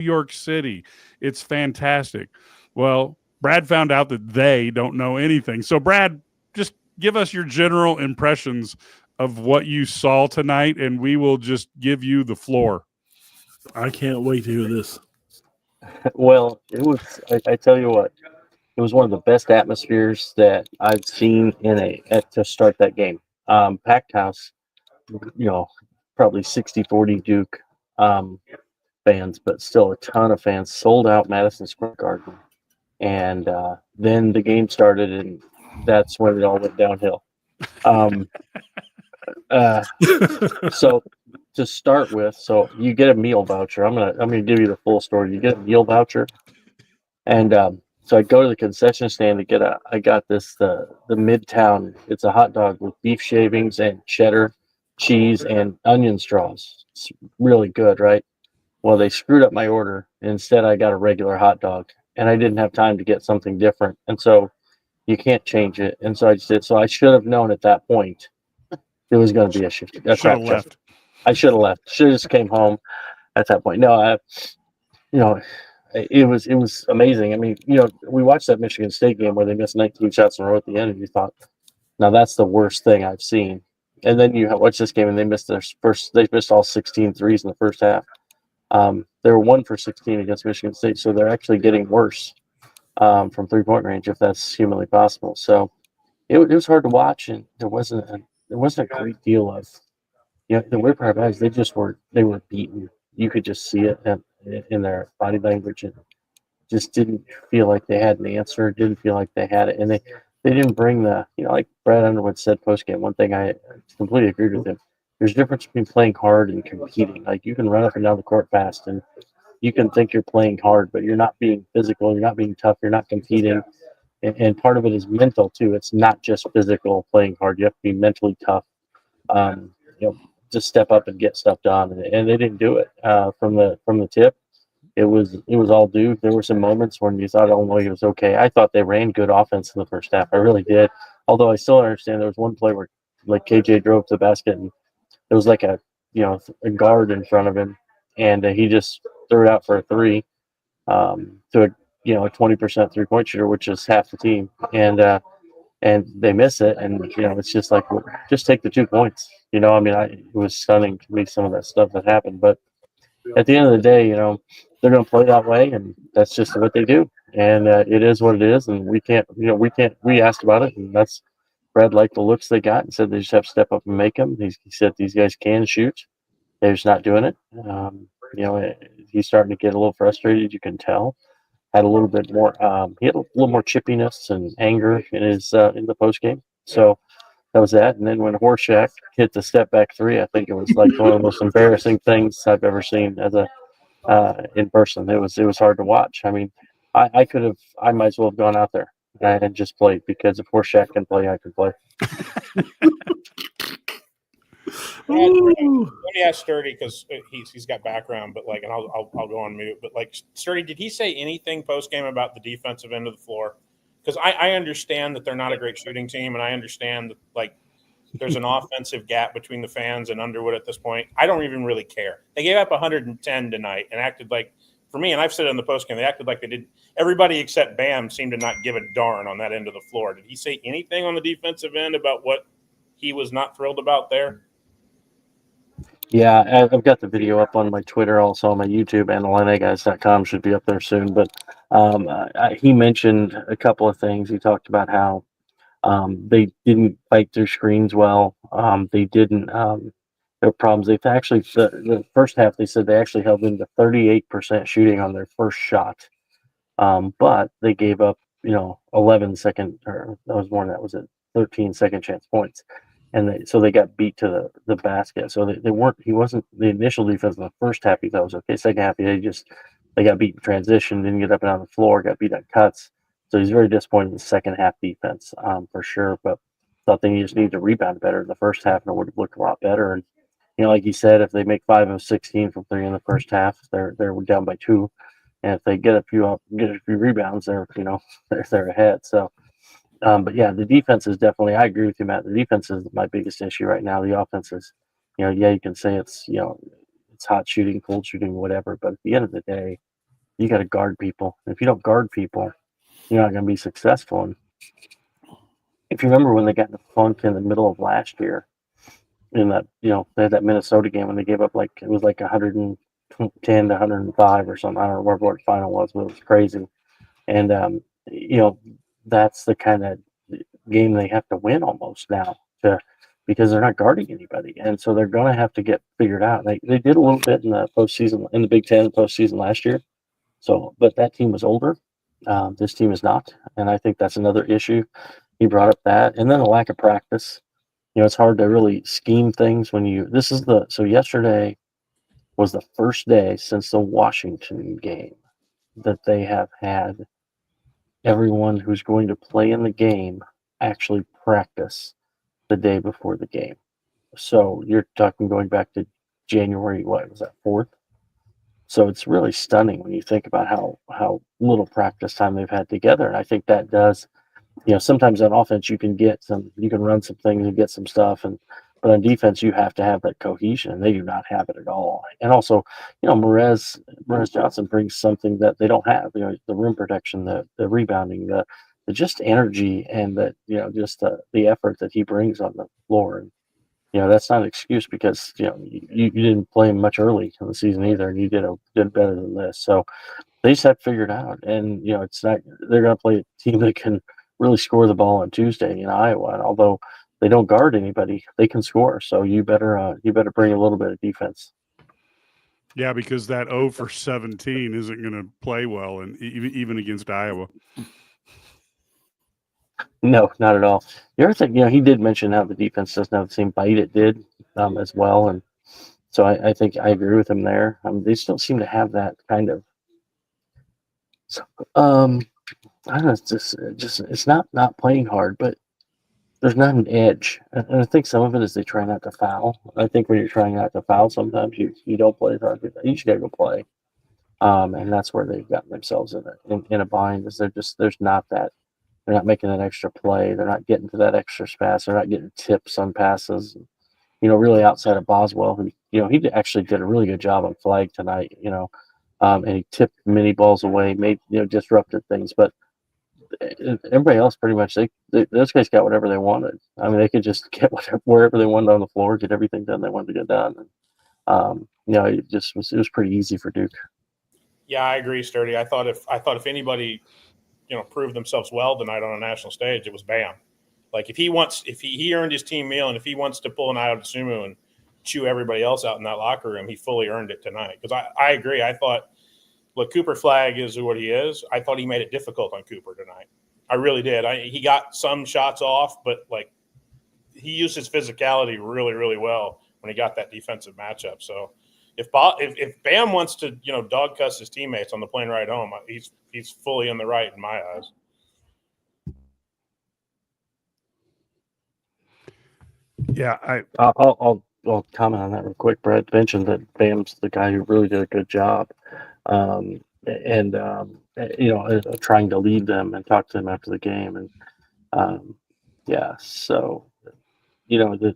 York City. It's fantastic. Well, Brad found out that they don't know anything. So, Brad, just give us your general impressions of what you saw tonight, and we will just give you the floor. I can't wait to hear this. Well, it was. I tell you what, it was one of the best atmospheres that I've seen to start that game. Packed house, you know, probably 60-40 Duke fans, but still a ton of fans. Sold out Madison Square Garden, and then the game started, and that's when it all went downhill. Um, uh, so to start with, so you get a meal voucher. I'm gonna give you the full story. You get a meal voucher, and so I go to the concession stand to get I got this the Midtown. It's a hot dog with beef shavings and cheddar, cheese, and onion straws. It's really good, right? Well, they screwed up my order. Instead, I got a regular hot dog, and I didn't have time to get something different. And so you can't change it. And so I just did. So I should have known at that point it was going to be a Should have crap show. left. I should have left. Should have just came home at that point. No, you know, it was amazing. I mean, we watched that Michigan State game where they missed 19 shots in a row at the end, and you thought, now that's the worst thing I've seen. And then you watch this game, and they missed they missed all 16 threes in the first half. They were 1 for 16 against Michigan State, so they're actually getting worse from 3-point range, if that's humanly possible. So it was hard to watch, and there wasn't a great deal of, the weird part about it is they were beaten. You could just see it in their body language, and just didn't feel like they had an answer. Didn't feel like they had it, and they didn't bring like Brad Underwood said post game. One thing I completely agreed with him. There's a difference between playing hard and competing. Like, you can run up and down the court fast, and you can think you're playing hard, but you're not being physical. You're not being tough. You're not competing. And part of it is mental too. It's not just physical playing hard. You have to be mentally tough. Um, just step up and get stuff done. And they didn't do it from the tip. It was all Duke. There were some moments when you thought Illinois was okay. I thought they ran good offense in the first half. I really did. Although I still understand there was one play where, like, KJ drove to the basket, and it was like a guard in front of him, and he just threw it out for a three, to a 20% 3-point shooter, which is half the team, and they miss it, and it's just like, well, just take the 2 points. I mean, it was stunning to me, some of that stuff that happened, but at the end of the day, they're going to play that way, and that's just what they do, and it is what it is, and we asked about it, and that's. Brad liked the looks they got and said they just have to step up and make them. He said these guys can shoot. They're just not doing it. He's starting to get a little frustrated. You can tell. Had a little bit more. He had a little more chippiness and anger in the post game. So that was that. And then when Horshack hit the step back three, I think it was like one of the most embarrassing things I've ever seen as in person. It was hard to watch. I mean, I might as well have gone out there and just played, because if Horshack can play, I can play. Let me ask Sturdy, because he's got background, but and I'll go on mute. But Sturdy, did he say anything post game about the defensive end of the floor? Because I understand that they're not a great shooting team, and I understand that there's an offensive gap between the fans and Underwood at this point. I don't even really care. They gave up 110 tonight and acted like, for me, and I've said it in the postgame, they acted like they did. Everybody except Bam seemed to not give a darn on that end of the floor. Did he say anything on the defensive end about what he was not thrilled about there? Yeah, I've got the video up on my Twitter, also on my YouTube, and IlliniGuys.com should be up there soon. But he mentioned a couple of things. He talked about how they didn't fight through screens well. They didn't. There were problems. They actually, the first half, they said they actually held them to 38% shooting on their first shot. But they gave up, 11 second, or that was more than that, was it 13 second chance points. And so they got beat to the basket. So he wasn't the initial defense in the first half. He thought was okay. Second half, they got beat in transition, didn't get up and down the floor, got beat on cuts. So he's very disappointed in the second half defense, for sure. But thought they just needed to rebound better in the first half, and it would have looked a lot better. And like you said, if they make 5 of 16 from 3 in the first half, they're down by 2. And if they get a few rebounds, they're ahead. So. But yeah, the defense is definitely. I agree with you, Matt. The defense is my biggest issue right now. The offense is, you can say it's hot shooting, cold shooting, whatever. But at the end of the day, you got to guard people. If you don't guard people, you're not going to be successful. And if you remember when they got in the funk in the middle of last year, in that, they had that Minnesota game when they gave up it was like 110 to 105 or something. I don't remember what the final was, but it was crazy. And that's the kind of game they have to win almost now because they're not guarding anybody, and so they're going to have to get figured out. They did a little bit in the postseason in the Big Ten postseason last year. So, but that team was older. This team is not, and I think that's another issue. He brought up that, and then a lack of practice. It's hard to really scheme things when so yesterday was the first day since the Washington game that they have had everyone who's going to play in the game actually practice the day before the game. So you're talking going back to January, what was that, 4th? So it's really stunning when you think about how little practice time they've had together. And I think that does, sometimes on offense you can run some things and get some stuff, but on defense you have to have that cohesion, and they do not have it at all. And also, Morez Johnson brings something that they don't have. The rim protection, the rebounding, the just energy, and just the effort that he brings on the floor. And that's not an excuse because you didn't play him much early in the season either, and you did better than this. So they just have to figure it out. And it's not they're going to play a team that can really score the ball on Tuesday in Iowa. And although they don't guard anybody, they can score. So you better bring a little bit of defense. Yeah, because that 0 for 17 isn't going to play well, and even against Iowa. No, not at all. The other thing, he did mention how the defense doesn't have the same bite it did as well, and so I think I agree with him there. They still seem to have that kind of. So, I don't know. It's just it's not playing hard, but there's not an edge, and I think some of it is they try not to foul. I think when you're trying not to foul, sometimes you don't play as hard. You just gotta go play, and that's where they've gotten themselves in a bind. Is there's not that. They're not making that extra play. They're not getting to that extra pass. They're not getting tips on passes. Really outside of Boswell, who, he actually did a really good job on flag tonight, and he tipped many balls away, made, disrupted things. But everybody else pretty much, those guys got whatever they wanted. I mean, they could just get wherever they wanted on the floor, get everything done they wanted to get done. And, it was pretty easy for Duke. Yeah, I agree, Sturdy. I thought if anybody, proved themselves well tonight on a national stage, it was Bam. Like if he earned his team meal, and if he wants to pull an Ayo Dosunmu and chew everybody else out in that locker room, he fully earned it tonight. Because I agree. I thought, look, Cooper Flag is what he is. I thought he made it difficult on Cooper tonight. I really did. He got some shots off, but he used his physicality really, really well when he got that defensive matchup. So if Bam wants to, dog cuss his teammates on the plane ride home, he's fully in the right in my eyes. Yeah, I'll comment on that real quick. Brad mentioned that Bam's the guy who really did a good job, trying to lead them and talk to them after the game, and so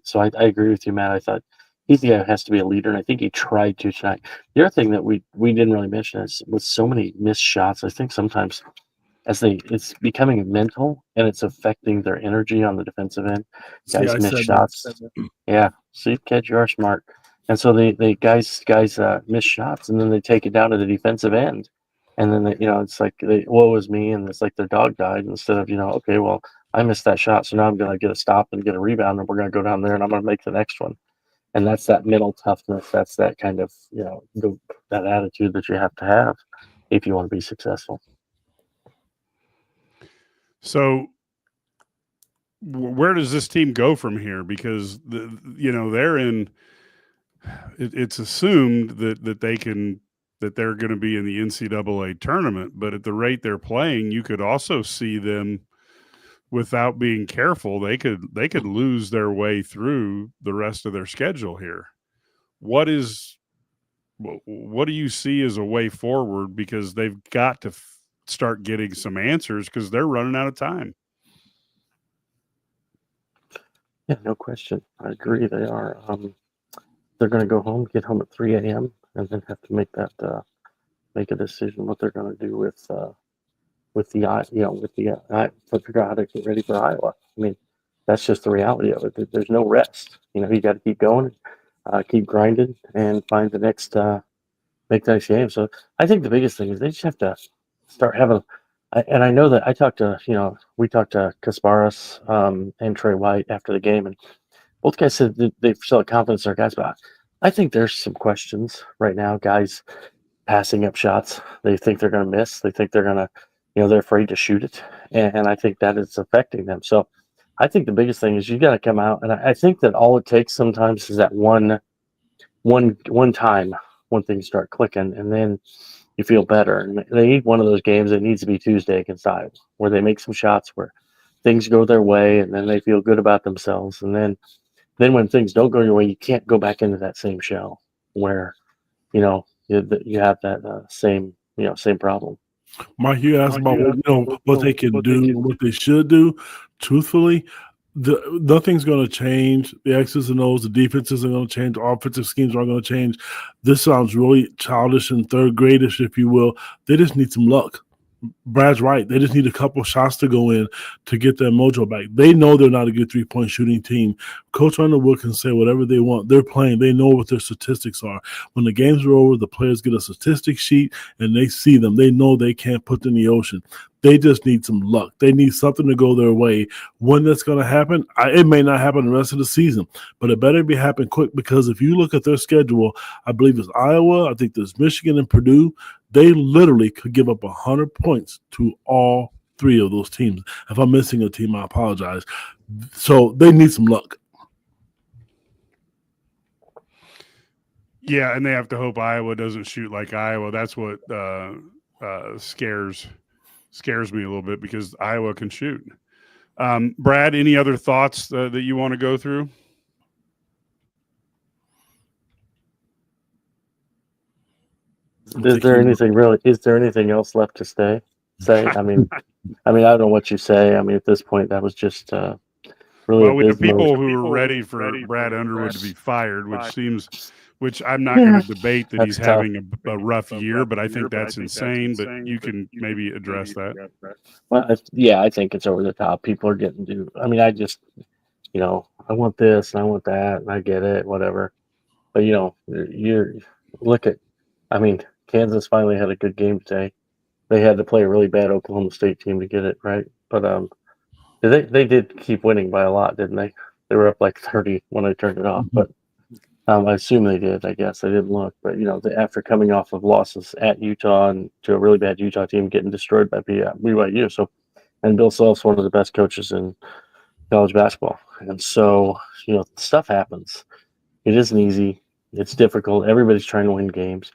so I agree with you, Matt. I thought he's the guy who has to be a leader, and I think he tried to tonight. The other thing that we didn't really mention is with so many missed shots, I think sometimes it's becoming mental and it's affecting their energy on the defensive end. Guys miss shots. Yeah, see, kid, you are smart. And so they guys miss shots, and then they take it down to the defensive end, and then it's like woe is me, and it's like their dog died instead of okay, well, I missed that shot, so now I'm gonna get a stop and get a rebound, and we're gonna go down there and I'm gonna make the next one. And that's that mental toughness. That's that kind of that attitude that you have to have if you want to be successful. So where does this team go from here? Because they're in. It's assumed that they're going to be in the NCAA tournament, but at the rate they're playing, you could also see them, without being careful, they could lose their way through the rest of their schedule here. What do you see as a way forward? Because they've got to start getting some answers because they're running out of time. Yeah, no question. I agree. They are. They're going to go home, get home at 3 a.m., and then have to make that make a decision what they're going to do with I forgot how to get ready for Iowa. I mean, that's just the reality of it. There's no rest. You got to keep going, keep grinding, and find the next make the next game. So I think the biggest thing is they just have to start having. And I know that I talked to we talked to Kasparas and Trey White after the game, and both guys said that they still have confidence in their guys, but I think there's some questions right now. Guys passing up shots, they think they're going to miss. They think they're going to, they're afraid to shoot it, and I think that is affecting them. So I think the biggest thing is you got to come out, and I think that all it takes sometimes is that one time when things start clicking, and then you feel better. And they need one of those games. It needs to be Tuesday against Iowa, where they make some shots, where things go their way, and then they feel good about themselves, and then when things don't go your way, you can't go back into that same shell where, you have that same problem. Mike, you asked about what they can do, what they should do. Truthfully, nothing's going to change. The X's and O's, the defenses are going to change. The offensive schemes are going to change. This sounds really childish and third gradish, if you will. They just need some luck. Brad's right. They just need a couple shots to go in to get their mojo back. They know they're not a good three-point shooting team. Coach Underwood can say whatever they want. They're playing. They know what their statistics are. When the games are over, the players get a statistics sheet, and they see them. They know they can't put them in the ocean. They just need some luck. They need something to go their way. When that's going to happen, it may not happen the rest of the season, but it better be happening quick, because if you look at their schedule, I believe it's Iowa, I think there's Michigan and Purdue. They literally could give up 100 points to all three of those teams. If I'm missing a team, I apologize. So they need some luck. Yeah, and they have to hope Iowa doesn't shoot like Iowa. That's what scares me a little bit, because Iowa can shoot. Brad, any other thoughts that you want to go through? Is there anything else left to say? I mean, I don't know what you say. I mean, at this point, that was just really. Well, we have people who are ready for Brad Underwood to be fired, which I'm not going to debate that he's having a rough year, but I think that's insane. But you can maybe address that. Well, I think it's over the top. People are getting to. I mean, I just, I want this and I want that, and I get it, whatever. But you look at. I mean, Kansas finally had a good game today. They had to play a really bad Oklahoma State team to get it right, but they did keep winning by a lot, didn't they? They were up like 30 when I turned it off, but I assume they did. I guess I didn't look, but after coming off of losses at Utah and to a really bad Utah team getting destroyed by BYU, so and Bill Self's one of the best coaches in college basketball, and so stuff happens. It isn't easy. It's difficult. Everybody's trying to win games.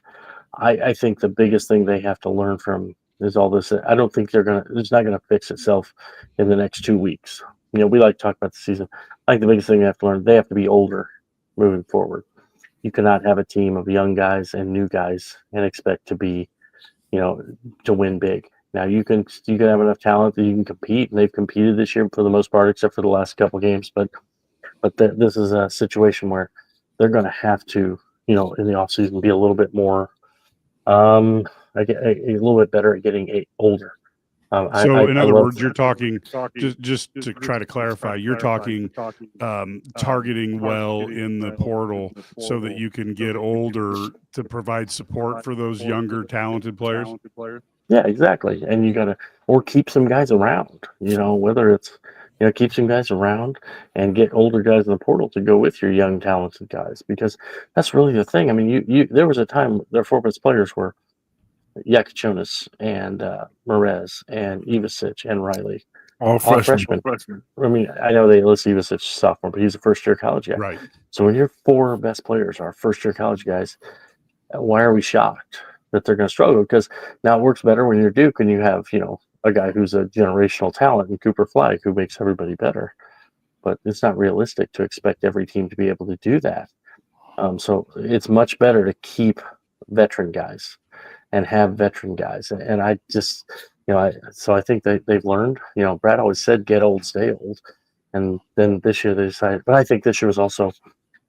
I think the biggest thing they have to learn from is all this. I don't think it's not gonna fix itself in the next 2 weeks. We like to talk about the season. I think the biggest thing they have to learn, they have to be older moving forward. You cannot have a team of young guys and new guys and expect to be, to win big. Now you can have enough talent that you can compete, and they've competed this year for the most part, except for the last couple games. But this is a situation where they're going to have to, in the offseason, be a little bit more, a little bit better at getting older. So, in other words, you're talking, just to try to clarify, you're talking targeting well in the portal so that you can get older to provide support for those younger, talented players? Yeah, exactly. And you got to, or keep some guys around, whether it's, keep some guys around and get older guys in the portal to go with your young, talented guys, because that's really the thing. I mean, there was a time their four best players were Yakichonis and Merez and Ivasic and Riley. All freshmen. I mean, I know they list Ivasic sophomore, but he's a first-year college guy. Right. So when your four best players are first-year college guys, why are we shocked that they're going to struggle? Because now it works better when you're Duke and you have, a guy who's a generational talent in Cooper Flagg who makes everybody better. But it's not realistic to expect every team to be able to do that. So it's much better to keep veteran guys and have veteran guys. And I just, so I think they've learned, Brad always said, get old, stay old. And then this year they decided, but I think this year was also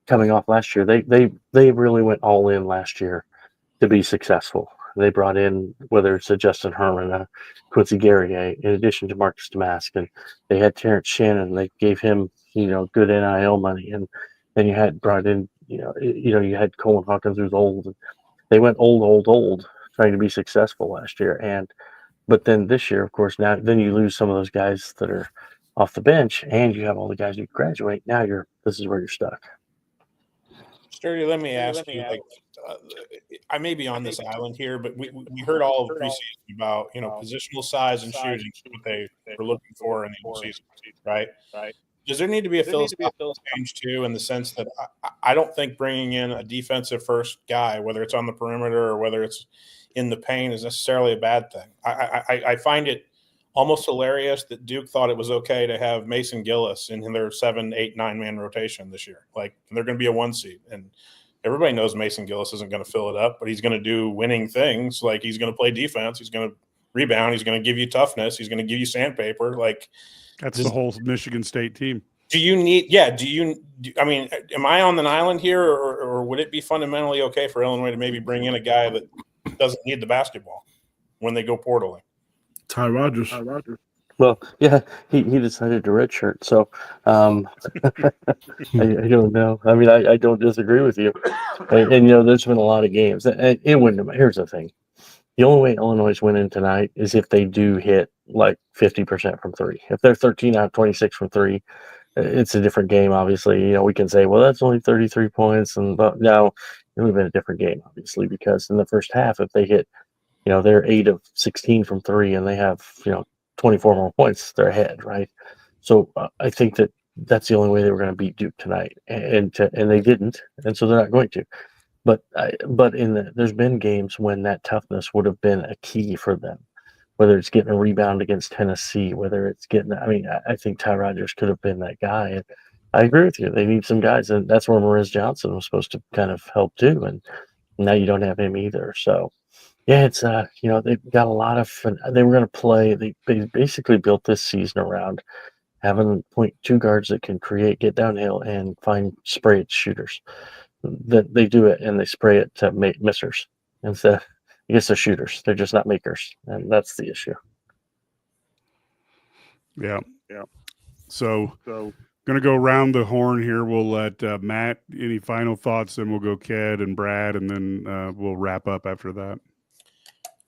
coming off last year. They really went all in last year to be successful. they brought in, whether it's a Justin Herman, Quincy Guerrier, in addition to Marcus Damask, and they had Terrence Shannon. They gave him, good NIL money, and then you had brought in, you had Colin Hawkins, who's old. And they went old, trying to be successful last year, but then this year, of course, now then you lose some of those guys that are off the bench, and you have all the guys who graduate. Now this is where you're stuck. Sturdy, let me ask you, I may be on this island here, but we heard all of preseason about, positional size and shooting, what they were looking for in the season, right? Does there need to be a philosophical change too, in the sense that I don't think bringing in a defensive first guy, whether it's on the perimeter or whether it's in the paint, is necessarily a bad thing. I find it almost hilarious that Duke thought it was okay to have Mason Gillis in their 7, 8, 9-man rotation this year. Like, they're going to be a 1 seed, and everybody knows Mason Gillis isn't going to fill it up, but he's going to do winning things. Like, he's going to play defense, he's going to rebound, he's going to give you toughness, he's going to give you sandpaper. Like, that's the whole Michigan State team. I mean, am I on an island here, or would it be fundamentally okay for Illinois to maybe bring in a guy that doesn't need the basketball when they go portaling? Ty Rogers. Well, yeah, he decided to redshirt, so I don't know. I mean, I don't disagree with you. And there's been a lot of games. And it wouldn't. Here's the thing. The only way Illinois is winning tonight is if they do hit like 50% from three. If they're 13 out of 26 from three, it's a different game, obviously. We can say, well, that's only 33 points. But no, it would have been a different game, obviously, because in the first half, if they hit, they're 8 of 16 from three and they have, 24 more points, they're ahead, right? So I think that's the only way they were going to beat Duke tonight. And they didn't. And so they're not going to. But there's been games when that toughness would have been a key for them, whether it's getting a rebound against Tennessee, whether it's I think Ty Rogers could have been that guy. And I agree with you. They need some guys, and that's where Mariz Johnson was supposed to kind of help too. And now you don't have him either. So yeah, it's they've got a lot of. They were going to play. They basically built this season around having 0.2 guards that can get downhill and find spray it shooters. That they do it and they spray it to make missers instead. I guess they're shooters. They're just not makers, and that's the issue. Yeah. So going to go around the horn here. We'll let Matt, any final thoughts, then we'll go Ked and Brad, and then we'll wrap up after that.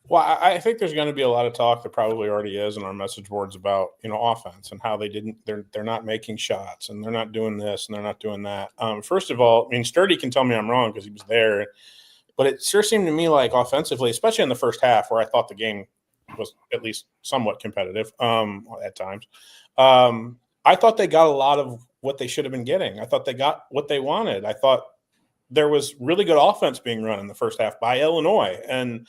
Well, I think there's going to be a lot of talk, that probably already is in our message boards, about offense and how they're not making shots, and they're not doing this and they're not doing that. First of all, I mean, Sturdy can tell me I'm wrong because he was there, but it sure seemed to me like offensively, especially in the first half, where I thought the game was at least somewhat competitive at times. I thought they got a lot of what they should have been getting. I thought they got what they wanted. I thought there was really good offense being run in the first half by Illinois, and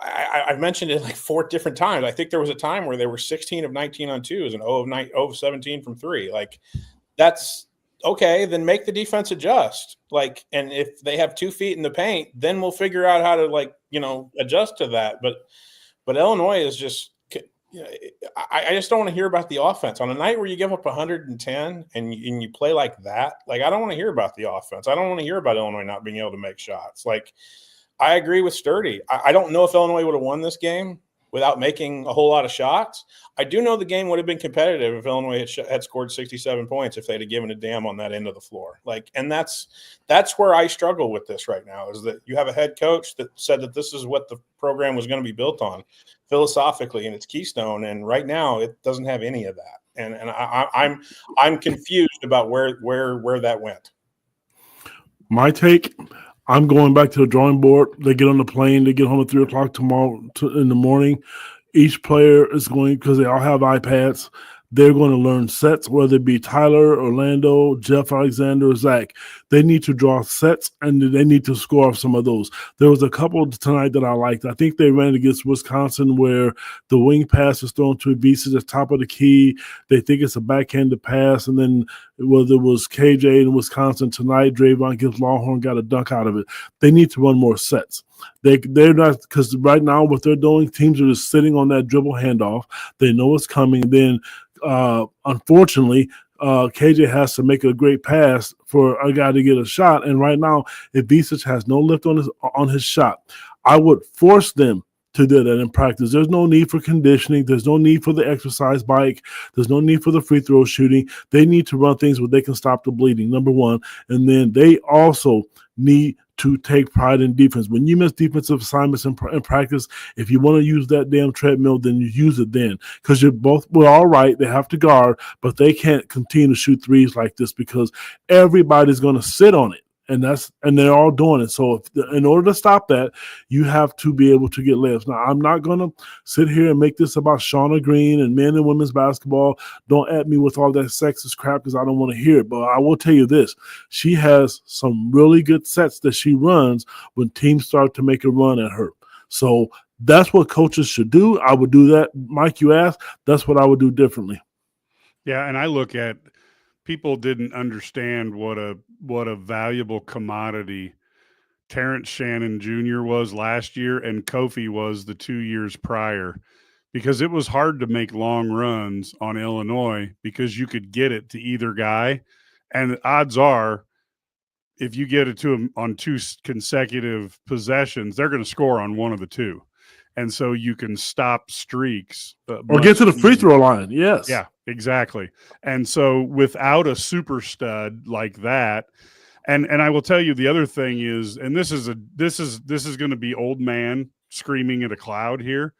I've mentioned it like 4 different times. I think there was a time where they were 16 of 19 on twos and 0 of 17 from three. Like, that's okay. Then make the defense adjust. Like, and if they have 2 feet in the paint, then we'll figure out how to adjust to that. But Illinois is just, I just don't want to hear about the offense on a night where you give up 110 and you play like that. Like, I don't want to hear about the offense. I don't want to hear about Illinois not being able to make shots. Like, I agree with Sturdy. I don't know if Illinois would have won this game without making a whole lot of shots. I do know the game would have been competitive if Illinois had scored 67 points, if they'd have given a damn on that end of the floor. Like, and that's where I struggle with this right now, is that you have a head coach that said that this is what the program was going to be built on philosophically in its keystone, and right now it doesn't have any of that. And I'm confused about where that went. My take, I'm going back to the drawing board. They get on the plane. They get home at 3 o'clock tomorrow in the morning. Each player is going, because they all have iPads, they're going to learn sets, whether it be Tyler, Orlando, Jeff Alexander, or Zach. They need to draw sets, and they need to score off some of those. There was a couple tonight that I liked. I think they ran against Wisconsin where the wing pass is thrown to Ibiza at the top of the key. They think it's a backhanded pass, and then whether it was KJ in Wisconsin tonight, Drayvon Gibbs-Longhorn got a dunk out of it. They need to run more sets. They're not, because right now what they're doing, teams are just sitting on that dribble handoff. They know it's coming. Then, unfortunately, KJ has to make a great pass for a guy to get a shot. And right now, if Visich has no lift on his shot, I would force them to do that in practice. There's no need for conditioning. There's no need for the exercise bike. There's no need for the free throw shooting. They need to run things where they can stop the bleeding, number one. And then they also need to take pride in defense. When you miss defensive assignments in practice, if you want to use that damn treadmill, then you use it then. Because you're both, well, all right, they have to guard, but they can't continue to shoot threes like this because everybody's going to sit on it. And they're all doing it. So in order to stop that, you have to be able to get layups. Now, I'm not going to sit here and make this about Shauna Green and men and women's basketball. Don't at me with all that sexist crap because I don't want to hear it. But I will tell you this. She has some really good sets that she runs when teams start to make a run at her. So that's what coaches should do. I would do that. Mike, you asked. That's what I would do differently. Yeah, and I look at people didn't understand what a valuable commodity Terrence Shannon Jr. was last year and Kofi was the 2 years prior, because it was hard to make long runs on Illinois because you could get it to either guy. And the odds are, if you get it to them on 2 consecutive possessions, they're going to score on one of the two. And so you can stop streaks. Or get to the free throw line. Yes. Yeah, exactly. And so without a super stud like that, and I will tell you the other thing is, and this is going to be old man screaming at a cloud here,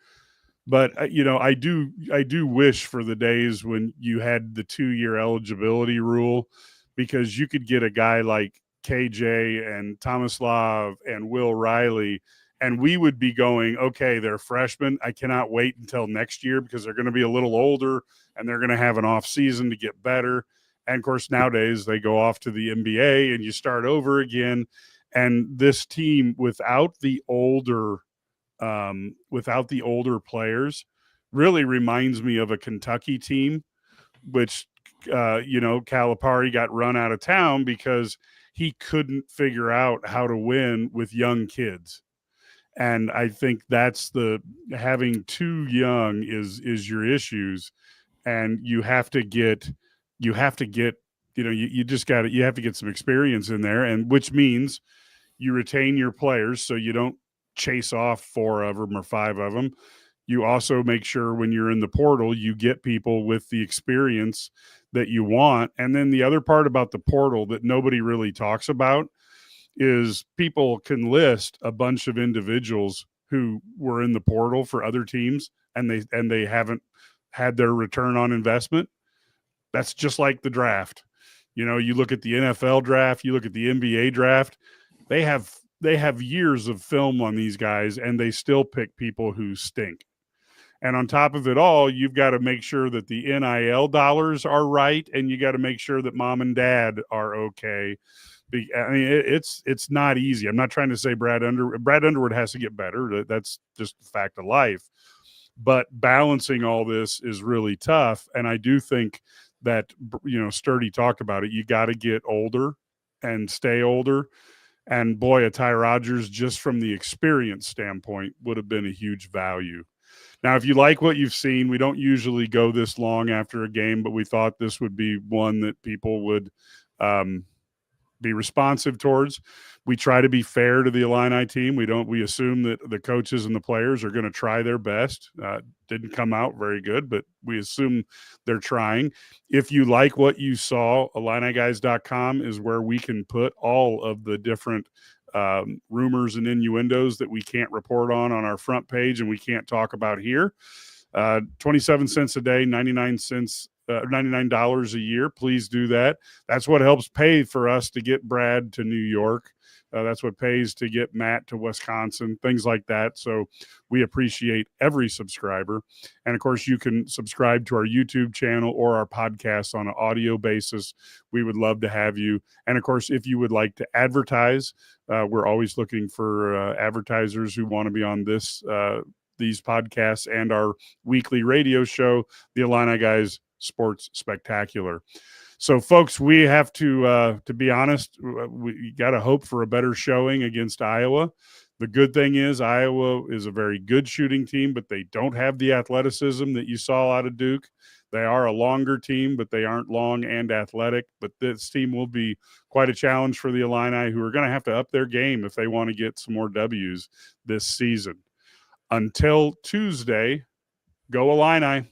but I do wish for the days when you had the 2-year eligibility rule, because you could get a guy like KJ and Tomislav and Will Riley, and we would be going, okay, they're freshmen. I cannot wait until next year because they're going to be a little older and they're going to have an off season to get better. And of course, nowadays they go off to the NBA and you start over again. And this team without the older players really reminds me of a Kentucky team, which, Calipari got run out of town because he couldn't figure out how to win with young kids. And I think that's having too young is your issues. And you have to get, you have to get some experience in there, and which means you retain your players so you don't chase off 4 of them or 5 of them. You also make sure when you're in the portal, you get people with the experience that you want. And then the other part about the portal that nobody really talks about is people can list a bunch of individuals who were in the portal for other teams and they haven't had their return on investment. That's just like the draft. You look at the NFL draft, you look at the NBA draft, they have years of film on these guys and they still pick people who stink. And on top of it all, you've got to make sure that the NIL dollars are right, and you got to make sure that mom and dad are okay. I mean, it's not easy. I'm not trying to say Brad Underwood has to get better. That's just a fact of life. But balancing all this is really tough. And I do think that, Sturdy talked about it. You got to get older and stay older. And boy, a Ty Rodgers, just from the experience standpoint, would have been a huge value. Now, if you like what you've seen, we don't usually go this long after a game, but we thought this would be one that people would be responsive towards. We try to be fair to the Illini team. We assume that the coaches and the players are going to try their best. Didn't come out very good, but we assume they're trying. If you like what you saw, IlliniGuys.com is where we can put all of the different rumors and innuendos that we can't report on our front page and we can't talk about here. 27 cents a day, 99 cents, $99 a year. Please do that. That's what helps pay for us to get Brad to New York. That's what pays to get Matt to Wisconsin, things like that. So we appreciate every subscriber. And of course, you can subscribe to our YouTube channel or our podcast on an audio basis. We would love to have you. And of course, if you would like to advertise, we're always looking for advertisers who want to be on these podcasts and our weekly radio show, the Illini Guys Sports Spectacular. So, folks, we have to be honest, we got to hope for a better showing against Iowa. The good thing is Iowa is a very good shooting team, but they don't have the athleticism that you saw out of Duke. They are a longer team, but they aren't long and athletic. But this team will be quite a challenge for the Illini, who are going to have to up their game if they want to get some more W's this season. Until Tuesday, go Illini.